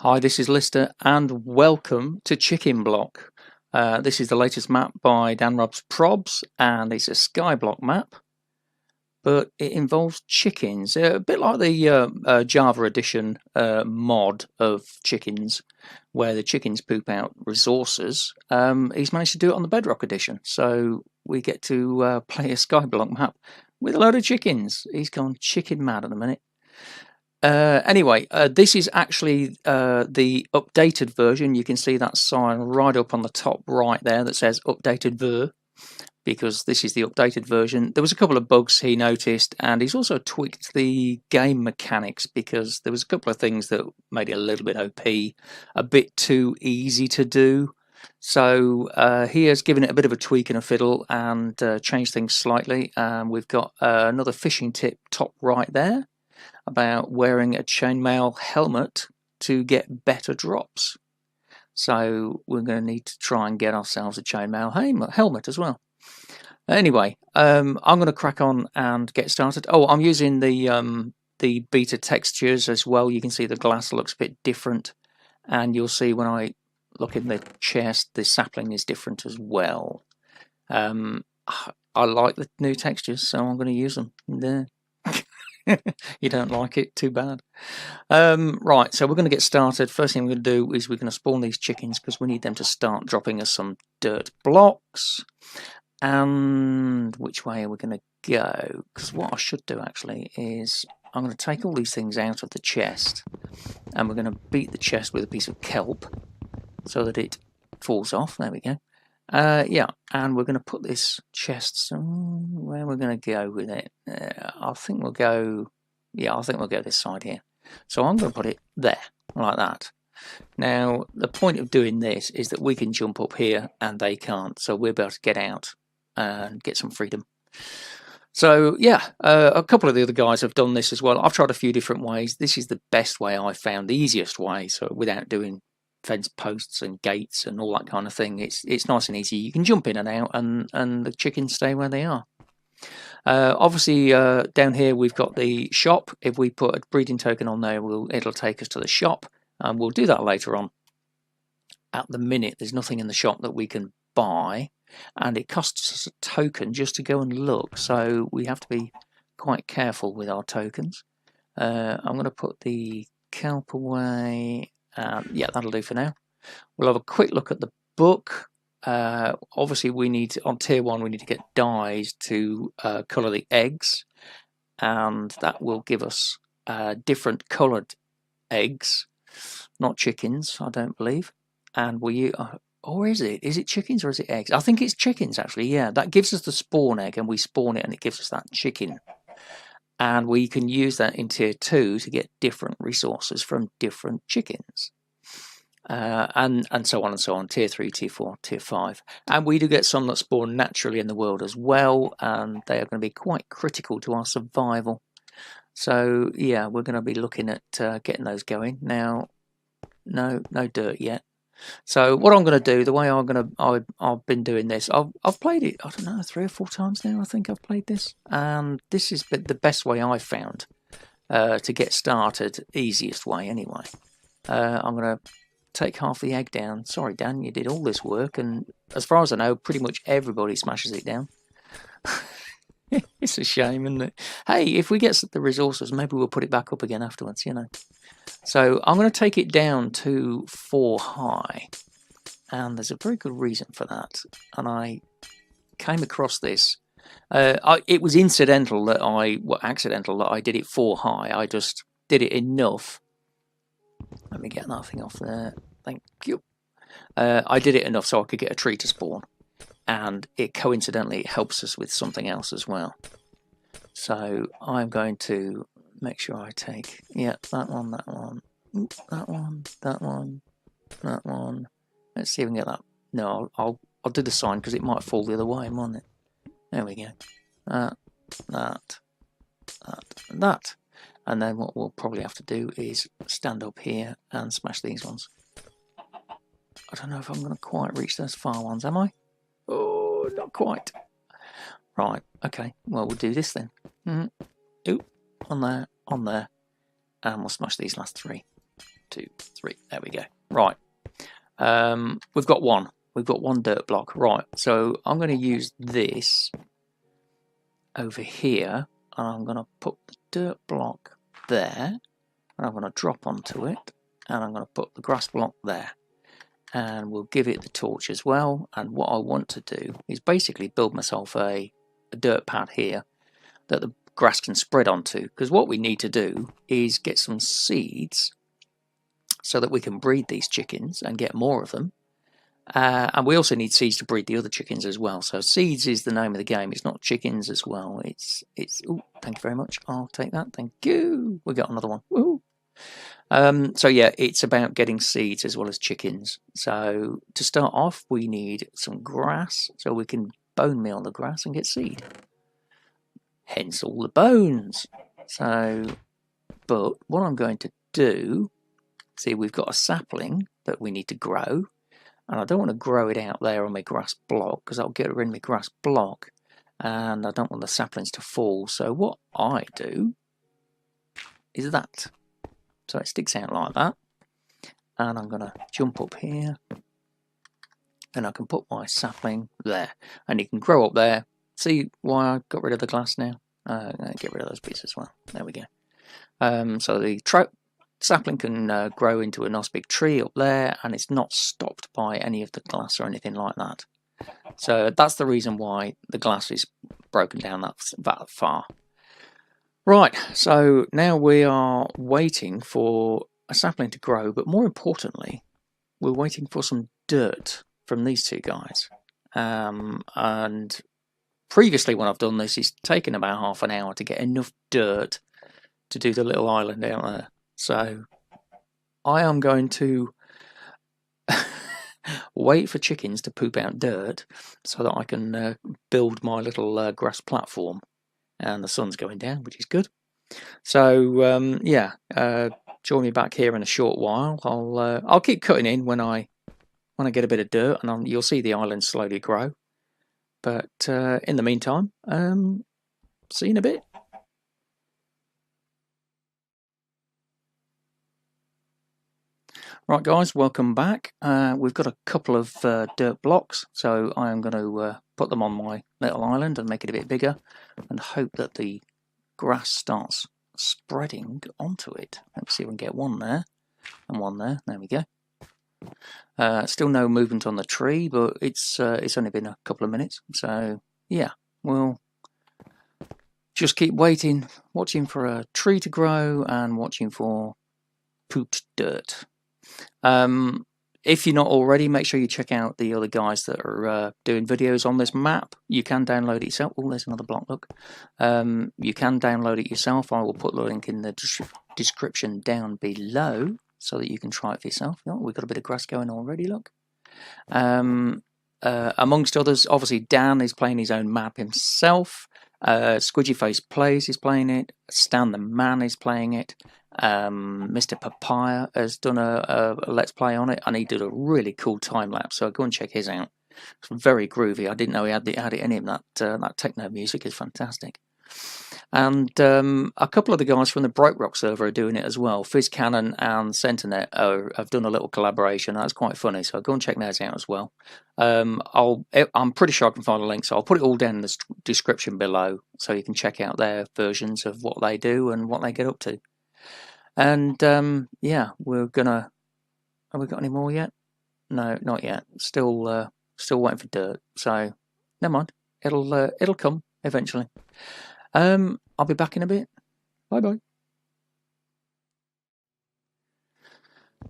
Hi, this is Lister, and welcome to ChickenBlock. This is the latest map by Dan Robz Probz, and it's a Skyblock map, but it involves chickens. A bit like the Java edition mod of chickens, where the chickens poop out resources. He's managed to do it on the Bedrock edition, so we get to play a Skyblock map with a load of chickens. He's gone chicken mad at the minute. Anyway, this is actually the updated version. You can see that sign right up on the top right there that says updated ver, because this is the updated version. There was a couple of bugs he noticed, and he's also tweaked the game mechanics because there was a couple of things that made it a little bit OP, a bit too easy to do. So he has given it a bit of a tweak and a fiddle and changed things slightly. We've got another fishing tip top right there about wearing a chainmail helmet to get better drops. So we're going to need to try and get ourselves a chainmail helmet as well. Anyway, I'm going to crack on and get started. Oh, I'm using the beta textures as well. You can see the glass looks a bit different, and you'll see when I look in the chest, the sapling is different as well. I like the new textures, so I'm going to use them there. You don't like it? Too bad. Right, so we're going to get started. First thing we're going to do is we're going to spawn these chickens because we need them to start dropping us some dirt blocks. And which way are we going to go? Because what I should do actually is I'm going to take all these things out of the chest and we're going to beat the chest with a piece of kelp so that it falls off. There we go. Yeah, and we're going to put this chest where we're going to go with it. I think we'll go, yeah, I think we'll go this side here. So I'm going to put it there, like that. Now, the point of doing this is that we can jump up here and they can't, so we're able to get out and get some freedom. So yeah, a couple of the other guys have done this as well. I've tried a few different ways. This is the best way I found, the easiest way, so without doing fence posts and gates and all that kind of thing. It's nice and easy. You can jump in and out and the chickens stay where they are. Obviously down here we've got the shop. If we put a breeding token on there, it'll take us to the shop, and we'll do that later on. At the minute there's nothing in the shop that we can buy, and it costs us a token just to go and look, so we have to be quite careful with our tokens. I'm going to put the kelp away. Yeah, that'll do for now. We'll have a quick look at the book. Obviously, we need on tier 1 we need to get dyes to colour the eggs, and that will give us different coloured eggs, not chickens, I don't believe. And or is it? Is it chickens or is it eggs? I think it's chickens actually. Yeah, that gives us the spawn egg, and we spawn it, and it gives us that chicken. And we can use that in tier 2 to get different resources from different chickens. And so on and so on, tier 3, tier 4, tier 5. And we do get some that spawn naturally in the world as well, and they are going to be quite critical to our survival. So yeah, we're going to be looking at getting those going. Now, no dirt yet. So what I'm going to do, the way I've been doing this, I've played it, I don't know, 3 or 4 times now. I think I've played this, and this is the best way I've found to get started, easiest way anyway. I'm going to take half the egg down. Sorry, Dan, you did all this work, and as far as I know, pretty much everybody smashes it down. It's a shame, isn't it? Hey, if we get the resources, maybe we'll put it back up again afterwards, you know. So I'm going to take it down to 4 high, and there's a very good reason for that. And I came across this. It was accidental that I did it 4 high. I just did it enough. Let me get that thing off there. Thank you. I did it enough so I could get a tree to spawn, and it coincidentally helps us with something else as well. So I'm going to make sure I take, yeah, that one, that one, that one, that one, that one. Let's see if we can get that. No, I'll do the sign because it might fall the other way, mightn't it? There we go. That, that. And then what we'll probably have to do is stand up here and smash these ones. I don't know if I'm going to quite reach those far ones, am I? Oh, not quite. Right, okay. Well, we'll do this then. Ooh, on there, and we'll smash these last 3. 2, 3. There we go. Right. We've got one. We've got one dirt block. Right. So I'm going to use this over here, and I'm going to put the dirt block there, and I'm going to drop onto it, and I'm going to put the grass block there, and we'll give it the torch as well. And what I want to do is basically build myself a dirt pad here that the grass can spread onto, because what we need to do is get some seeds so that we can breed these chickens and get more of them. And we also need seeds to breed the other chickens as well. So seeds is the name of the game. It's not chickens as well. It's. Oh, thank you very much. I'll take that. Thank you. We got another one. Woo. So yeah, it's about getting seeds as well as chickens. So to start off, we need some grass so we can bone meal the grass and get seed. Hence all the bones. So, but what I'm going to do, see, we've got a sapling that we need to grow. And I don't want to grow it out there on my grass block, because I'll get rid of my grass block, and I don't want the saplings to fall. So what I do is that. So it sticks out like that, and I'm going to jump up here, and I can put my sapling there, and it can grow up there. See why I got rid of the glass now? Get rid of those bits as well. There we go. So the sapling can grow into a nice big tree up there, and it's not stopped by any of the glass or anything like that. So that's the reason why the glass is broken down that far. Right, so now we are waiting for a sapling to grow, but more importantly, we're waiting for some dirt from these two guys. And previously when I've done this, it's taken about half an hour to get enough dirt to do the little island out there. So I am going to wait for chickens to poop out dirt so that I can build my little grass platform. And the sun's going down, which is good. So yeah, join me back here in a short while. I'll keep cutting in when I get a bit of dirt, and you'll see the island slowly grow. But in the meantime, see you in a bit. Right guys, welcome back. We've got a couple of dirt blocks, so I am going to put them on my little island and make it a bit bigger, and hope that the grass starts spreading onto it. Let's see if we can get one there and one there. There we go. Still no movement on the tree, but it's only been a couple of minutes, so yeah, we'll just keep waiting, watching for a tree to grow and watching for pooped dirt. If you're not already, make sure you check out the other guys that are doing videos on this map. You can download it yourself. Oh, there's another block, look. You can download it yourself. I will put the link in the description down below so that you can try it for yourself. Oh, we've got a bit of grass going already, look. Amongst others, obviously Dan is playing his own map himself. Squidgy Face Plays is playing it. Stan the Man is playing it. Mr. Papaya has done a let's play on it, and he did a really cool time lapse, so go and check his out. It's very groovy. I didn't know he had it in him. That techno music is fantastic. And a couple of the guys from the Bedrock server are doing it as well. Fizz Cannon and Sentinet have done a little collaboration. That's quite funny, so go and check those out as well. I'm pretty sure I can find a link, so I'll put it all down in the description below so you can check out their versions of what they do and what they get up to. And yeah, we're gonna. Have we got any more yet? No, not yet. Still waiting for dirt. So never mind. It'll come eventually. I'll be back in a bit. Bye bye.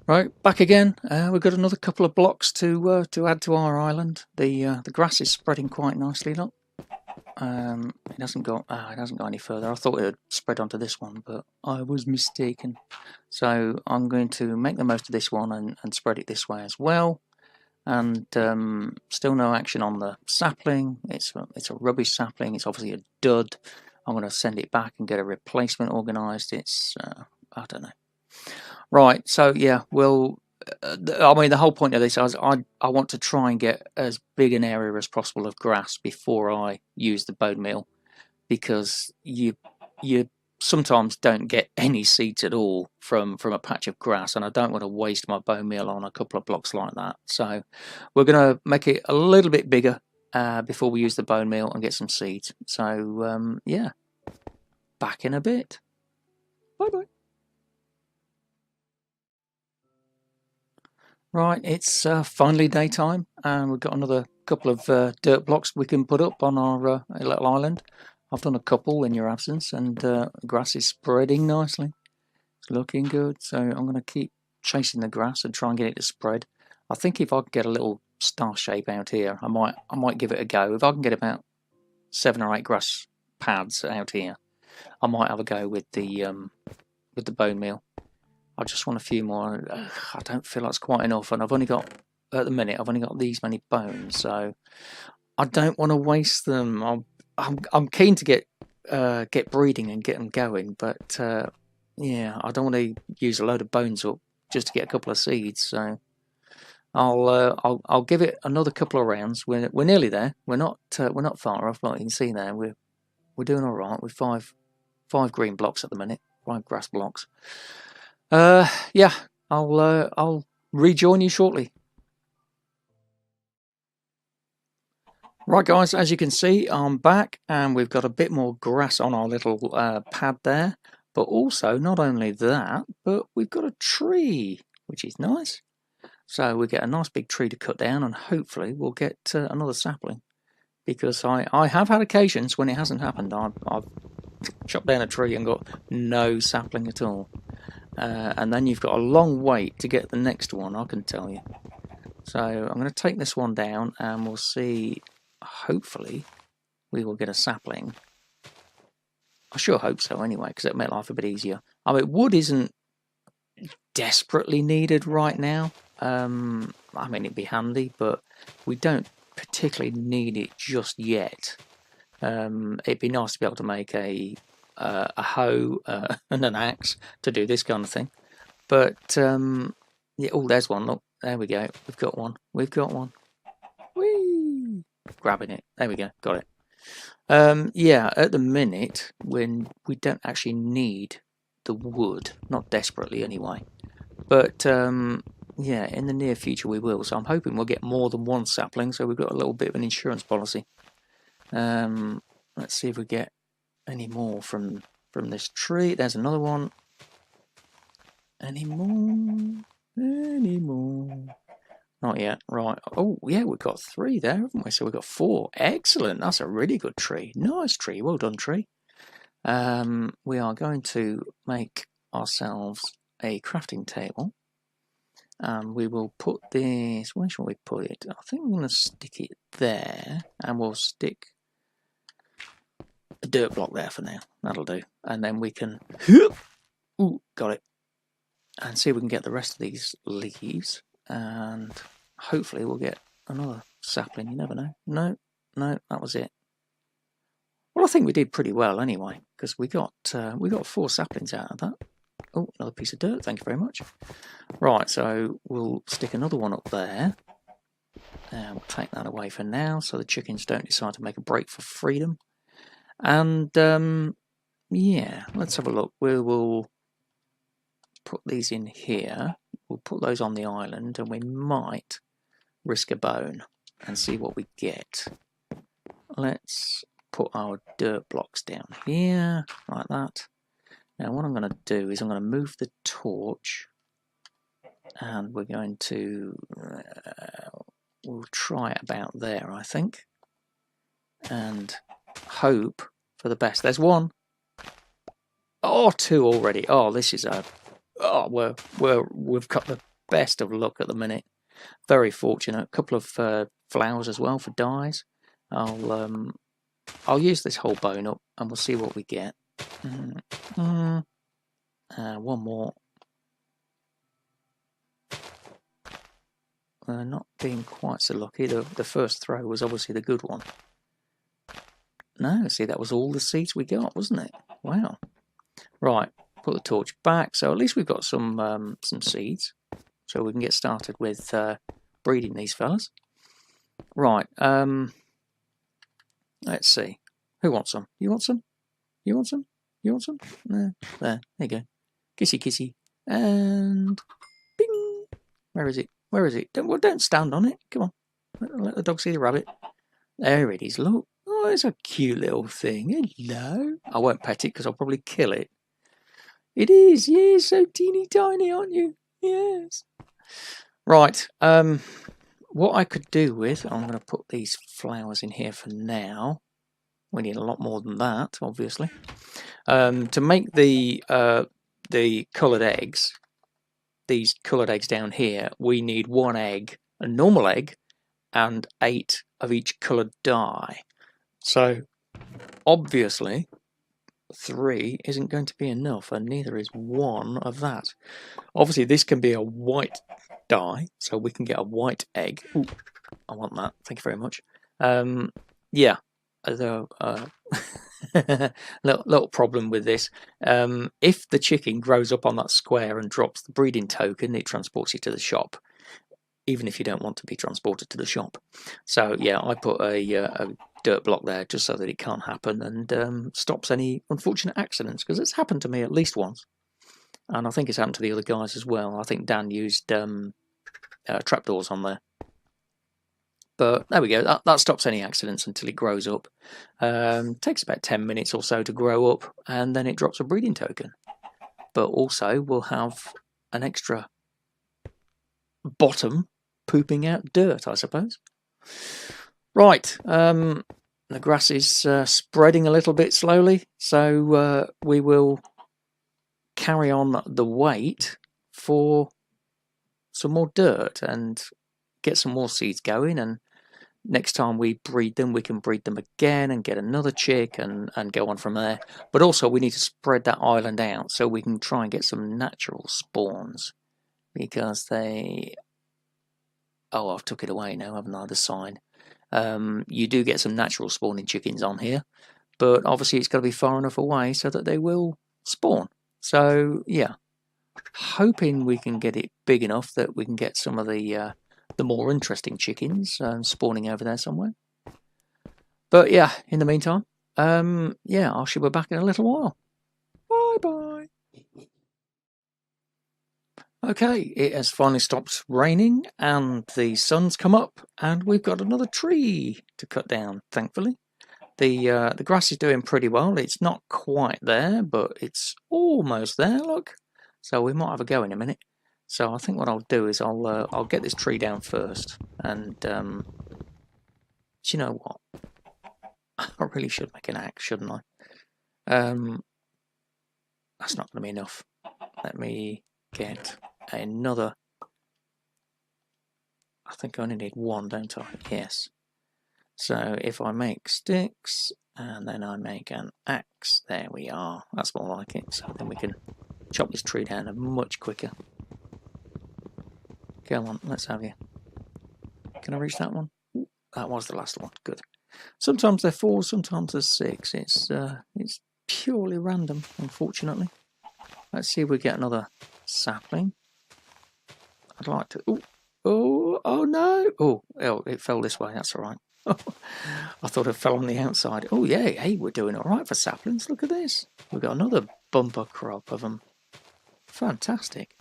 Right, back again. We've got another couple of blocks to add to our island. The grass is spreading quite nicely. Look. It hasn't got any further. I thought it had spread onto this one, but I was mistaken. So I'm going to make the most of this one and spread it this way as well. And still no action on the sapling. It's a rubbish sapling. It's obviously a dud. I'm going to send it back and get a replacement organised. It's I don't know. Right. So yeah, we'll. I mean, the whole point of this is I want to try and get as big an area as possible of grass before I use the bone meal, because you sometimes don't get any seeds at all from a patch of grass, and I don't want to waste my bone meal on a couple of blocks like that. So we're going to make it a little bit bigger before we use the bone meal and get some seeds. So yeah, back in a bit. Bye bye. Right, it's finally daytime, and we've got another couple of dirt blocks we can put up on our little island. I've done a couple in your absence, and grass is spreading nicely. It's looking good, so I'm going to keep chasing the grass and try and get it to spread. I think if I can get a little star shape out here, I might give it a go. If I can get about 7 or 8 grass pads out here, I might have a go with the bone meal. I just want a few more. I don't feel that's quite enough, and I've only got, at the minute, I've only got these many bones, so I don't want to waste them. I'm keen to get breeding and get them going, but yeah, I don't want to use a load of bones up just to get a couple of seeds. So I'll give it another couple of rounds. We're nearly there. We're not far off. Like you can see there, we're doing all right with five green blocks at the minute, 5 grass blocks. Yeah, I'll rejoin you shortly. Right guys, as you can see, I'm back, and we've got a bit more grass on our little pad there, but also not only that, but we've got a tree, which is nice. So we get a nice big tree to cut down, and hopefully we'll get another sapling, because I have had occasions when it hasn't happened. I've chopped down a tree and got no sapling at all. And then you've got a long wait to get the next one, I can tell you. So I'm going to take this one down, and we'll see. Hopefully we will get a sapling. I sure hope so anyway, because it'll make life a bit easier. I mean, wood isn't desperately needed right now. I mean, it'd be handy, but we don't particularly need it just yet. It'd be nice to be able to make a hoe and an axe to do this kind of thing. But yeah, oh, there's one. Look, there we go. We've got one. We've got one. Whee! Grabbing it. There we go. Got it. Yeah, at the minute, when we don't actually need the wood, not desperately anyway. But yeah, in the near future we will. So I'm hoping we'll get more than one sapling. So we've got a little bit of an insurance policy. Let's see if we get any more from this tree. There's another one. Any more? Any more? Not yet. Right. Oh, yeah, we've got 3 there, haven't we? So we've got 4. Excellent. That's a really good tree. Nice tree. Well done, tree. We are going to make ourselves a crafting table. And we will put this... Where shall we put it? I think we're going to stick it there. And we'll stick a dirt block there for now. That'll do. And then we can... Ooh, got it. And see if we can get the rest of these leaves, and hopefully we'll get another sapling. You never know. No, that was it. Well, I think we did pretty well anyway, because we got 4 saplings out of that. Oh, another piece of dirt. Thank you very much. Right, so we'll stick another one up there, and we'll take that away for now, so the chickens don't decide to make a break for freedom. And yeah, let's have a look. We will put these in here. We'll put those on the island, and we might risk a bone and see what we get. Let's put our dirt blocks down here like that. Now what I'm going to do is I'm going to move the torch, and we're going to we'll try it about there, I think, and hope for the best. There's 1. Oh, 2 already. Oh, this is a... Oh, we've got the best of luck at the minute. Very fortunate. A couple of flowers as well for dyes. I'll use this whole bone up, and we'll see what we get. One more. Not being quite so lucky. The first throw was obviously the good one. No, see, that was all the seeds we got, wasn't it? Wow. Right. Put the torch back, so at least we've got some seeds, so we can get started with breeding these fellas. Right, let's see. Who wants some? You want some? You want some? You want some? No. There you go. Kissy kissy. And bing. Where is it? Where is it? Don't stand on it. Come on. Let the dog see the rabbit. There it is. Look. Oh, it's a cute little thing. Hello. I won't pet it because I'll probably kill it. It is. Yes, so teeny tiny, aren't you? Yes. Right. What I could do with, I'm going to put these flowers in here for now. We need a lot more than that, obviously. To make the coloured eggs, these coloured eggs down here, we need 1 egg, a normal egg, and 8 of each coloured dye. So, obviously, 3 isn't going to be enough, and neither is 1 of that. Obviously, this can be a white dye, so we can get a white egg. Ooh, I want that. Thank you very much. Yeah, although little problem with this. If the chicken grows up on that square and drops the breeding token, it transports you to the shop, even if you don't want to be transported to the shop. So yeah, I put a dirt block there just so that it can't happen and stops any unfortunate accidents, because it's happened to me at least once, and I think it's happened to the other guys as well. I think Dan used trapdoors on there. But there we go, that stops any accidents until it grows up. Takes about 10 minutes or so to grow up, and then it drops a breeding token. But also we'll have an extra bottom pooping out dirt, I suppose. Right, the grass is spreading a little bit slowly, so we will carry on the wait for some more dirt and get some more seeds going, and next time we breed them, we can breed them again and get another chick and go on from there. But also we need to spread that island out so we can try and get some natural spawns, because they... Oh, I've took it away now, haven't I, the sign. You do get some natural spawning chickens on here, but obviously it's got to be far enough away so that they will spawn. So yeah, hoping we can get it big enough that we can get some of the more interesting chickens spawning over there somewhere. But yeah, in the meantime, yeah, I shall be back in a little while. Bye bye. Okay, it has finally stopped raining and the sun's come up, and we've got another tree to cut down, thankfully. The grass is doing pretty well. It's not quite there, but it's almost there, look. So we might have a go in a minute. So I think what I'll do is I'll get this tree down first, and do you know what? I really should make an axe, shouldn't I? That's not going to be enough. Let me get another. I think I only need 1, don't I? Yes. So if I make sticks and then I make an axe, there we are. That's more like it. So then we can chop this tree down much quicker. Go on, let's have you. Can I reach that one? That was the last one. Good. Sometimes they're 4, sometimes they're 6. It's purely random, unfortunately. Let's see if we get another sapling. I'd like to. Oh no! Oh, it fell this way. That's all right. I thought it fell on the outside. Oh yeah, hey, we're doing all right for saplings. Look at this. We've got another bumper crop of them. Fantastic.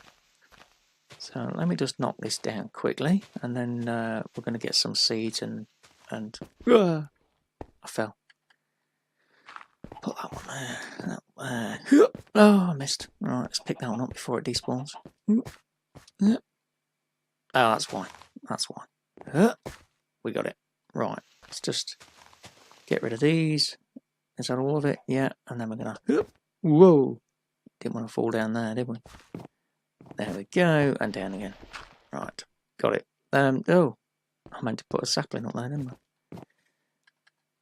So let me just knock this down quickly, and then we're going to get some seeds and I fell. Put that one there. That there. Oh, I missed. All right, let's pick that one up before it despawns. Oh, that's why. That's why. We got it. Right, let's just get rid of these. Is that all of it? Yeah, and then we're going to... Whoa! Didn't want to fall down there, did we? There we go, and down again. Right, got it. Oh, I meant to put a sapling up there, didn't I?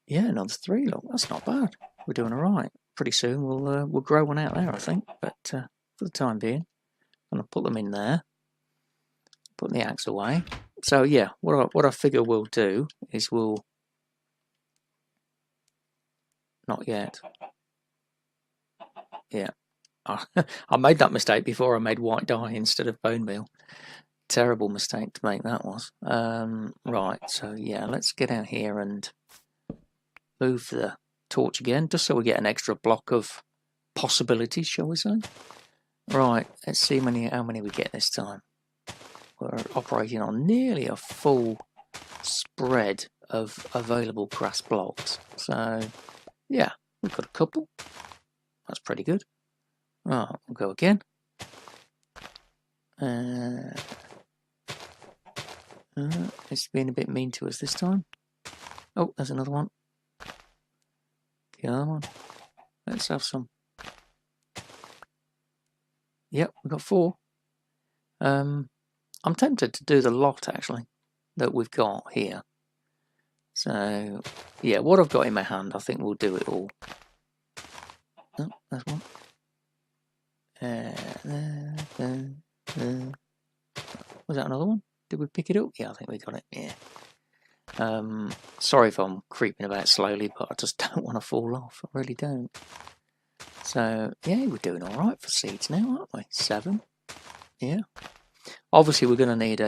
Yeah, another 3, look, that's not bad. We're doing alright. Pretty soon we'll grow one out there, I think, but for the time being, I'm going to put them in there. Put the axe away. So yeah, what I figure we'll do is we'll... Not yet. Yeah. I made that mistake before. I made white dye instead of bone meal. Terrible mistake to make that was. Right, so yeah, let's get out here and move the torch again, just so we get an extra block of possibilities, shall we say. Right, let's see how many we get this time. We're operating on nearly a full spread of available grass blocks. So, yeah, we've got a couple. That's pretty good. Right, we'll go again. It's being a bit mean to us this time. Oh, there's another one. The other one. Let's have some. Yep, we've got 4. I'm tempted to do the lot, actually, that we've got here. So, yeah, what I've got in my hand, I think we'll do it all. Oh, there's one. Was that another one? Did we pick it up? Yeah, I think we got it. Yeah. Sorry if I'm creeping about slowly, but I just don't want to fall off. I really don't. So, yeah, we're doing all right for seeds now, aren't we? 7. Yeah. Obviously, we're going to need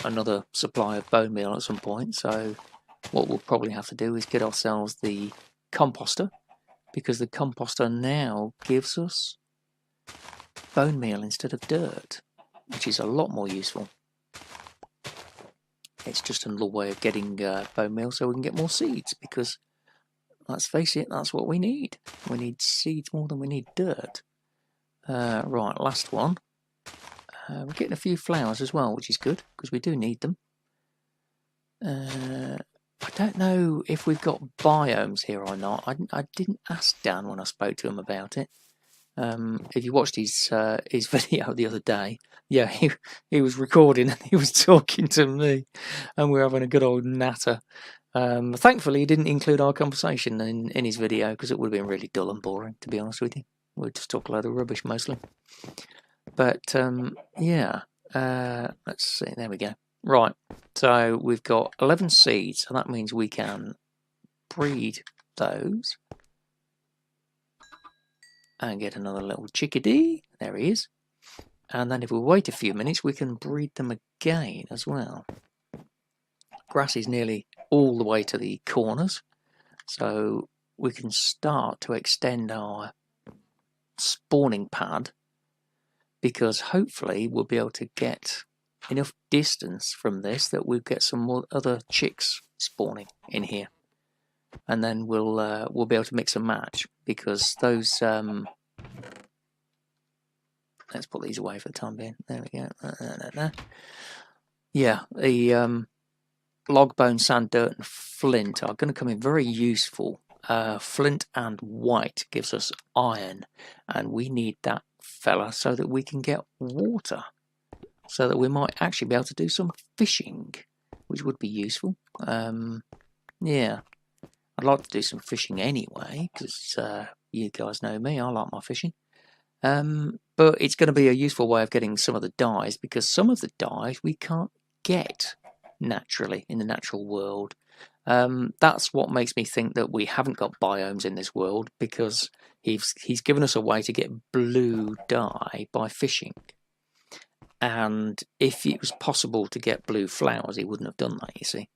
another supply of bone meal at some point. So, what we'll probably have to do is get ourselves the composter, because the composter now gives us bone meal instead of dirt, which is a lot more useful. It's just another way of getting bone meal so we can get more seeds, because let's face it, that's what we need. We need seeds more than we need dirt. Right, last one. We're getting a few flowers as well, which is good, because we do need them. I don't know if we've got biomes here or not. I didn't ask Dan when I spoke to him about it. If you watched his video the other day, yeah, he was recording and he was talking to me, and we were having a good old natter. Thankfully, he didn't include our conversation in his video, because it would have been really dull and boring, to be honest with you. We'd just talk a load of rubbish mostly. But yeah, let's see. There we go. Right, so we've got 11 seeds, so that means we can breed those and get another little chickadee. There he is. And then if we wait a few minutes, we can breed them again as well. Grass is nearly all the way to the corners, so we can start to extend our spawning pad, because hopefully we'll be able to get enough distance from this that we'll get some more other chicks spawning in here, and then we'll be able to mix and match, because those let's put these away for the time being. There we go. Yeah, the log, bone, sand, dirt and flint are going to come in very useful. Flint and white gives us iron, and we need that fella so that we can get water, so that we might actually be able to do some fishing, which would be useful. Yeah, I'd like to do some fishing anyway, because you guys know me, I like my fishing. But it's going to be a useful way of getting some of the dyes, because some of the dyes we can't get naturally in the natural world. That's what makes me think that we haven't got biomes in this world, because he's given us a way to get blue dye by fishing. And if it was possible to get blue flowers, he wouldn't have done that, you see.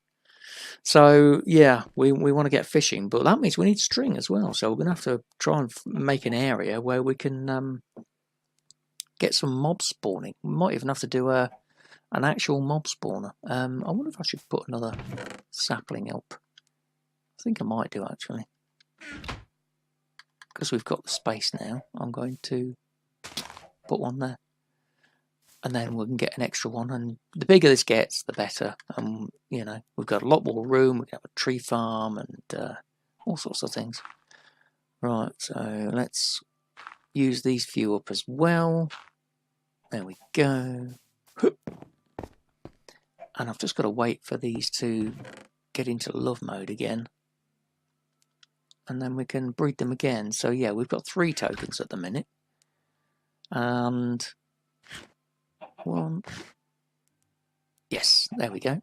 So yeah, we want to get fishing, but that means we need string as well. So we're going to have to try and make an area where we can get some mob spawning. We might even have to do an actual mob spawner. I wonder if I should put another sapling up. I think I might do, actually, because we've got the space now. I'm going to put one there, and then we can get an extra one, and the bigger this gets, the better. You know, we've got a lot more room. We can have a tree farm and all sorts of things. Right, so let's use these few up as well. There we go. And I've just got to wait for these to get into love mode again, and then we can breed them again. So yeah, we've got 3 tokens at the minute, and 1. Yes, there we go.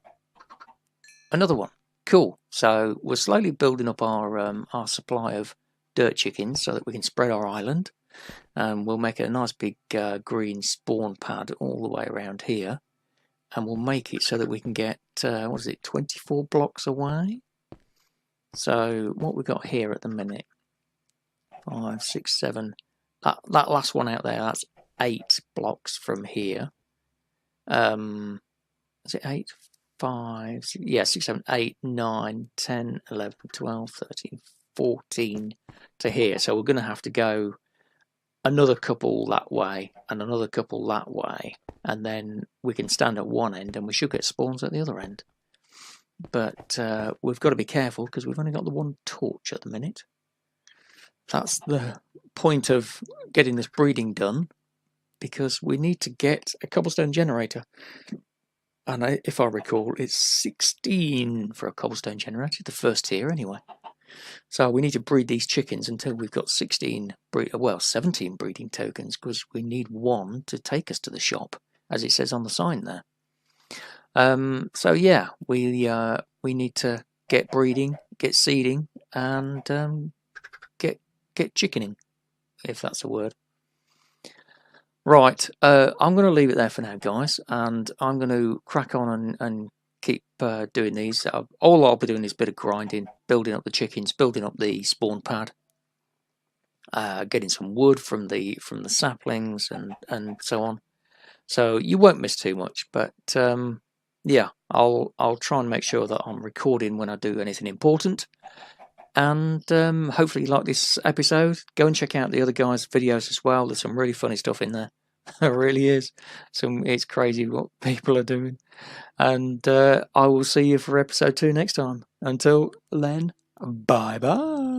Another one. Cool. So we're slowly building up our supply of dirt chickens so that we can spread our island, and we'll make it a nice big green spawn pad all the way around here, and we'll make it so that we can get 24 blocks away. So what we've got here at the minute, 5, 6, 7. That last one out there, that's 8 blocks from here. Is it 8? 5, 6, yeah, 6, 7, 8, 9, 10, 11, 12, 13, 14 to here. So we're going to have to go another couple that way and another couple that way, and then we can stand at one end and we should get spawns at the other end. But we've got to be careful because we've only got the one torch at the minute. That's the point of getting this breeding done, because we need to get a cobblestone generator. And if I recall, it's 16 for a cobblestone generator, the first tier anyway. So we need to breed these chickens until we've got 17 breeding tokens, because we need one to take us to the shop, as it says on the sign there. So yeah, we need to get breeding, get seeding, and get chickening, if that's a word. Right, I'm going to leave it there for now, guys, and I'm going to crack on and keep doing these. All I'll be doing is a bit of grinding, building up the chickens, building up the spawn pad, getting some wood from the saplings and so on. So you won't miss too much, but yeah, I'll try and make sure that I'm recording when I do anything important. And hopefully you like this episode. Go and check out the other guys' videos as well. There's some really funny stuff in there. There really is. It's crazy what people are doing. And I will see you for episode 2 next time. Until then, bye bye.